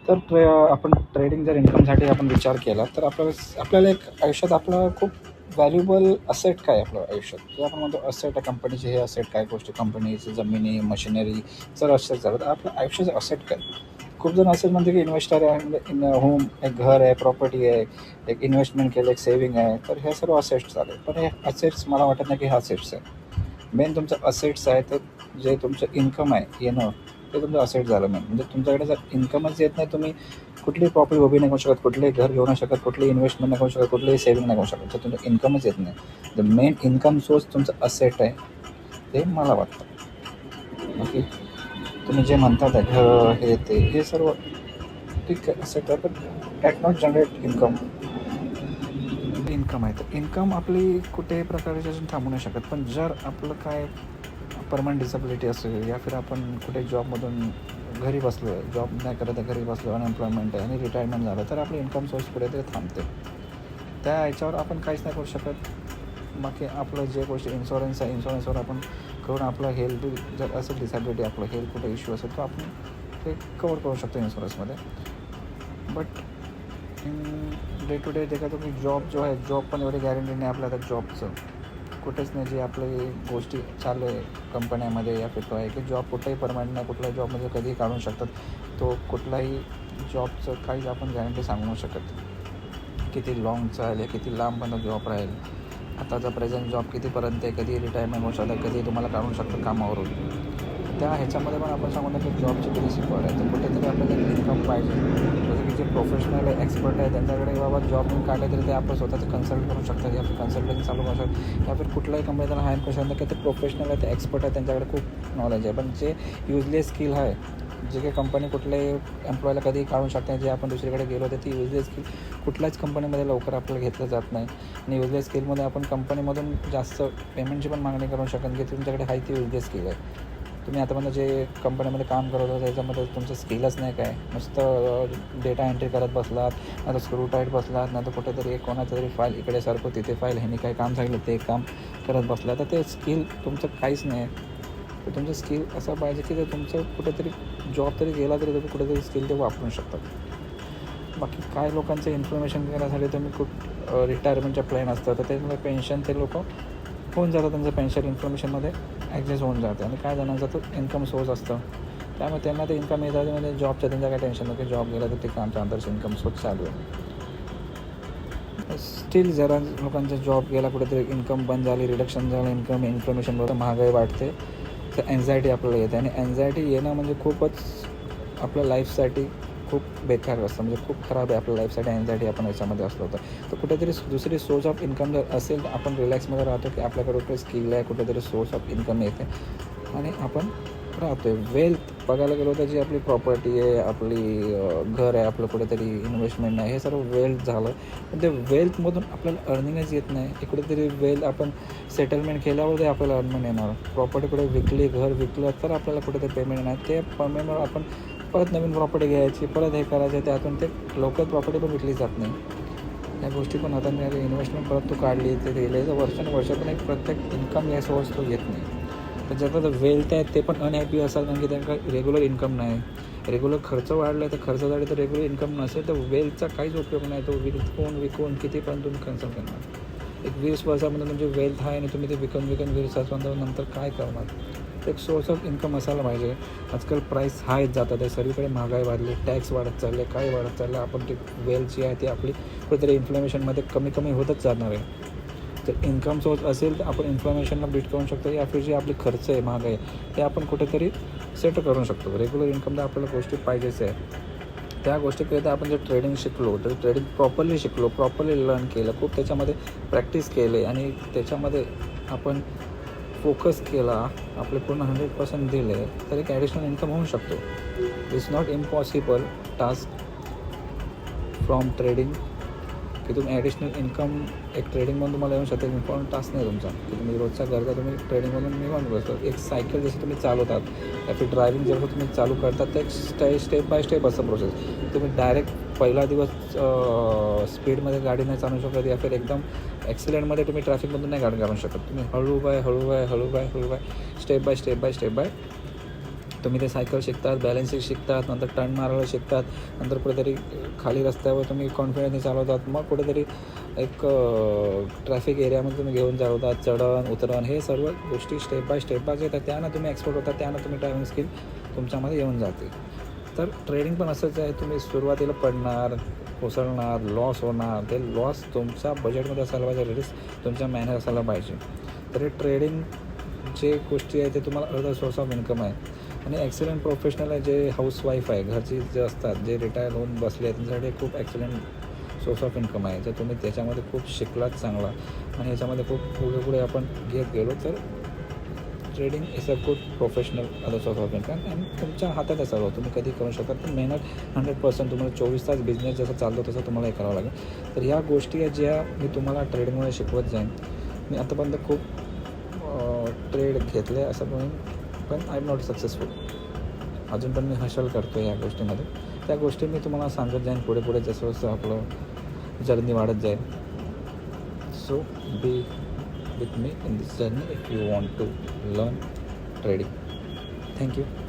तर आपण ट्रेडिंग जर इन्कमसाठी आपण विचार केला तर आपल्याला एक आयुष्यात आपलं खूप व्हॅल्युबल असेट काय आपलं आयुष्यात जे आपण म्हणतो असेट आहे कंपनीचे, हे असेट काय गोष्टी कंपनीचे जमिनी मशिनरी जर असेट झालं तर आपलं आयुष्याचं असेट काय. खूप जण असेट म्हणते की इन्व्हेस्टर आहे, म्हणजे इन होम एक घर आहे, प्रॉपर्टी आहे, एक इन्व्हेस्टमेंट केलं, एक सेव्हिंग आहे, तर हे सर्व असेट्स झाले. पण हे असेट्स मला वाटत नाही की हे असेट्स आहे. मेन तुमचं असेट्स आहे ते जे तुमचं इन्कम आहे येणं, ते तुमचं असेट झालं मेन. म्हणजे तुमच्याकडे जर इन्कमच येत नाही, तुम्ही कुठलीही प्रॉपर्टी उभी नाही करू शकत, कुठलेही घर घेऊ नाही शकत, कुठलीही इन्व्हेस्टमेंट नाही करू शकत, कुठलीही सेव्हिंग नाही करू शकत, तर तुमचं इन्कमच येत नाही. द मेन इन्कम सोर्स तुमचं असेट आहे, ते मला वाटतं. बाकी तुम्ही जे म्हणतात आहे घर हे ते हे सर्व ठीक आहे, असेट आहे, पण that not generate income. Income आहे तर इन्कम आपली कुठेही प्रकारे अजून थांबू नाही शकत. पण जर आपलं काय परमनंट डिसेबिलिटी असेल या फिर आपण कुठे जॉबमधून घरी बसलो आहे, जॉब नाही करत आहे, घरी बसलो, अनएम्प्लॉयमेंट आहे आणि रिटायरमेंट झालं, तर आपली इन्कम सोर्स कुठेतरी थांबते. त्या ह्याच्यावर आपण काहीच नाही करू शकत. बाकी आपलं जे गोष्टी इन्शुरन्स आहे, इन्शुरन्सवर आपण करून आपलं हेल्थ जर असेल डिसेबिलिटी, आपलं हेल्थ कुठे इश्यू असेल तर आपण ते कवर करू शकतो इन्शुरन्समध्ये. बट डे टू डे देखा तुम्ही जॉब जो आहे, जॉब पण एवढी गॅरंटी नाही आपल्या आता जॉबचं कुठेच नाही. जे आपले गोष्टी चालू आहे कंपन्यामध्ये या फिर काय की जॉब कुठलाही परमनंट नाही, कुठल्याही जॉबमध्ये कधीही काढून शकतात. तो कुठलाही जॉबचं काहीच आपण गॅरंटी सांगू नाही शकत, किती लाँग चालेल, किती लांबपर्यंत जॉब राहील. आताचा प्रेझेंट जॉब कितीपर्यंत आहे, कधी रिटायरमेंट होऊ शकतं, कधी तुम्हाला काढून शकतं कामावरून. त्या ह्याच्यामध्ये पण आपण सांगू की जॉबची किती सिक्युअर आहे, तर कुठेतरी आपल्याला इन्कम पाहिजे. जसं की जे प्रोफेशनल आहे, एक्सपर्ट आहे, त्यांच्याकडे बाबा जॉब म्हणून काढले तरी ते आपण स्वतःचं कन्सल्ट करू शकतात या फिर कन्सल्टन्सी चालू करू शकतात या फिर कुठल्याही कंपनी त्यांना हायर करू शकतात की ते प्रोफेशनल आहे, ते एक्सपर्ट आहे, त्यांच्याकडे खूप नॉलेज आहे. पण जे युजलेस स्किल आहे, जे काही कंपनी कुठल्याही एम्प्लॉयला कधी काढू शकते, जे आपण दुसरीकडे गेलो तर ती युजलेस स्किल कुठल्याच कंपनीमध्ये लवकर आपल्याला घेतलं जात नाही. आणि युजलेस स्किलमध्ये आपण कंपनीमधून जास्त पेमेंटची पण मागणी करू शकत की तुमच्याकडे हाय ती युजलेस स्किल आहे. तुम्ही आता म्हणजे जे कंपनीमध्ये काम करत होता त्याच्यामध्ये तुमचं स्किलच नाही काय, नुसतं डेटा एंट्री करत बसलात, नाही तर स्क्रू टाईट बसलात, नाही तर कुठेतरी कोणाचं तरी फाईल इकडे सारखं तिथे फाईल, ह्यानी काही काम सांगितलं ते काम करत बसला, तर ते स्किल तुमचं काहीच नाही आहे. तर तुमचं स्किल असं पाहिजे की ते तुमचं कुठेतरी जॉब तरी गेला तरी तुम्ही कुठेतरी स्किल ते वापरू शकतात. बाकी काय लोकांचं इन्फॉर्मेशन घेण्यासाठी तुम्ही रिटायरमेंटच्या प्लॅन असतं, तर ते पेन्शन ते लोक होऊन जातं, त्यांचं पेन्शन इन्फॉर्मेशनमध्ये ॲडजस्ट होऊन जातं. आणि काय जणांचं तर इन्कम सोर्स असतं, त्यामुळे त्यांना ते इन्कम येतात, म्हणजे जॉबचं त्यांचं काय टेन्शन नाही की जॉब गेला तर ते कामच्या अंतर्गत इन्कम सोर्स चालू आहे. स्टील जरा लोकांचा जॉब गेला, कुठेतरी इन्कम बंद झाली, रिडक्शन झालं इन्कम, इन्फॉर्मेशनबरोबर महागाई वाढते, तर एन्झायटी आपल्याला येते. आणि एन्झायटी येणं म्हणजे खूपच आपल्या लाईफसाठी खूप बेकार असतं, म्हणजे खूप खराब आहे आपल्या लाईफसाठी एन्झायटी आपण याच्यामध्ये असलो तर कुठेतरी दुसरी सोर्स ऑफ इन्कम जर असेल तर आपण रिलॅक्समध्ये राहतो की आपल्याकडे कुठे स्किल आहे, कुठेतरी सोर्स ऑफ इन्कम येते आणि आपण राहतो आहे. वेल्थ बघायला गेलो तर जी आपली प्रॉपर्टी आहे, आपली घर आहे, आपलं कुठेतरी इन्व्हेस्टमेंट आहे, हे सर्व वेल्थ झालं. पण ते वेल्थमधून आपल्याला अर्निंगच येत नाही. कुठेतरी वेल्थ आपण सेटलमेंट केल्यावर ते आपल्याला अर्निंग येणार. प्रॉपर्टी कुठे विकली, घर विकलं तर आपल्याला कुठेतरी पेमेंट येणार. ते पेमेंटवर आपण परत नवीन प्रॉपर्टी घ्यायची, परत हे करायचं, त्यातून ते लवकर प्रॉपर्टी पण विकली जात नाही. या गोष्टी पण आता नाही, इन्व्हेस्टमेंट परत तू काढली ते दिले तर वर्षानुवर्षातून एक प्रत्येक इन्कम या सोर्स तो येत नाही. तर ज्याचा जर वेल्थ आहे ते पण अनहॅपी असतात, कारण की त्यांना रेग्युलर इन्कम नाही. रेग्युलर खर्च वाढला तर खर्चासाठी तर रेग्युलर इन्कम नसेल तर वेल्थचा काहीच उपयोग नाही. तो विकून कितीपर्यंत तुम्ही कन्सल्ट करणार. एक 20 वर्षामध्ये तुमची वेल्थ आहे आणि तुम्ही ते विकून 20 वर्षानंतर काय करणार. एक सोर्स ऑफ इन्कम असायला पाहिजे. आजकाल प्राईस हायच जातात आहे, सर्वीकडे महागाई वाढली, टॅक्स वाढत चालले, काय वाढत चाललं. आपण ती वेल्थ जी आहे ती आपली कुठेतरी इन्फ्लेमेशनमध्ये कमी होतच जाणार आहे. तर इन्कम सोर्स असेल तर आपण इन्फ्लेमेशनला बीट करू शकतो, या फिर जे आपले खर्च आहे महागाई ते आपण कुठेतरी सेट करू शकतो. रेग्युलर इन्कम तर आपल्याला गोष्टी पाहिजेच आहे. त्या गोष्टीकरिता आपण जर ट्रेडिंग शिकलो तर ट्रेडिंग प्रॉपरली शिकलो, प्रॉपरली लर्न केलं, खूप त्याच्यामध्ये प्रॅक्टिस केले आणि त्याच्यामध्ये आपण फोकस केला, आपले पूर्ण 100% दिले, तर एक ॲडिशनल इन्कम होऊ शकतो. It's not impossible task from trading की तुम्ही ॲडिशनल इन्कम एक ट्रेडिंगमधून तुम्हाला येऊ शकते. इम्पॉर्टंट टास्क नाही तुमचा की तुम्ही रोजचा करता, तुम्ही ट्रेडिंगमधून निवांत बसतो. एक सायकल जसं तुम्ही चालवतात या फिर ड्रायव्हिंग जसं तुम्ही चालू करतात, तर एक स्टेप बाय स्टेप असं प्रोसेस. तुम्ही डायरेक्ट पहिला दिवस स्पीडमध्ये गाडी नाही चालू शकत, या फिर एकदम ॲक्सिडेंटमध्ये तुम्ही ट्रॅफिकमधून नाही गाडी काढू शकत. तुम्ही हळू बाय स्टेप बाय तुम्ही ते सायकल शिकतात, बॅलन्सिंग शिकतात, नंतर टर्न मारायला शिकतात, नंतर कुठेतरी खाली रस्त्यावर तुम्ही कॉन्फिडन्सने चालवतात, मग कुठेतरी एक ट्रॅफिक एरियामध्ये तुम्ही घेऊन चालवतात, चढण उतरण हे सर्व गोष्टी स्टेप बाय येतात. त्यानं तुम्ही एक्सपर्ट होतात, त्यानं तुम्ही ड्रायव्हिंग स्किल तुमच्यामध्ये येऊन जाते. तर ट्रेडिंग पण असंच आहे, तुम्ही सुरुवातीला पडणार, कोसळणार, लॉस होणार. ते लॉस तुमच्या बजेटमध्ये असायला पाहिजे, रिस्क तुमच्या मॅनेज असायला पाहिजे. तर हे ट्रेडिंग जे गोष्टी आहे ते तुम्हाला अदर सोर्स ऑफ इन्कम आहे. आणि ॲक्सिलंट प्रोफेशनल आहे, जे हाऊसवाईफ आहे, घरची जे असतात, जे रिटायर होऊन बसले आहेत, त्यांच्यासाठी खूप ॲक्सिलंट सोर्स ऑफ इन्कम आहे. जर तुम्ही त्याच्यामध्ये खूप शिकलात चांगला आणि याच्यामध्ये खूप पुढे आपण घेत गेलो तर trading is a good professional other source of income. आणि तुमच्या हातात आहे सर्व, तुम्ही कधी करू शकता. तर मेहनत 100% तुम्हाला 24 तास बिझनेस जसं चालतो तसं तुम्हाला हे करावं लागेल. तर ह्या गोष्टी आहेत ज्या मी तुम्हाला ट्रेडिंगमध्ये शिकवत जाईन. मी आतापर्यंत खूप ट्रेड घेतले असं म्हणून, पण आय एम नॉट सक्सेसफुल. अजून पण मी हशल करतो या गोष्टीमध्ये. त्या गोष्टी मी तुम्हाला सांगत जाईन पुढे जसं जसं आपलं जर्नी वाढत जाईल. So be with me in this journey if you want to learn trading. Thank you.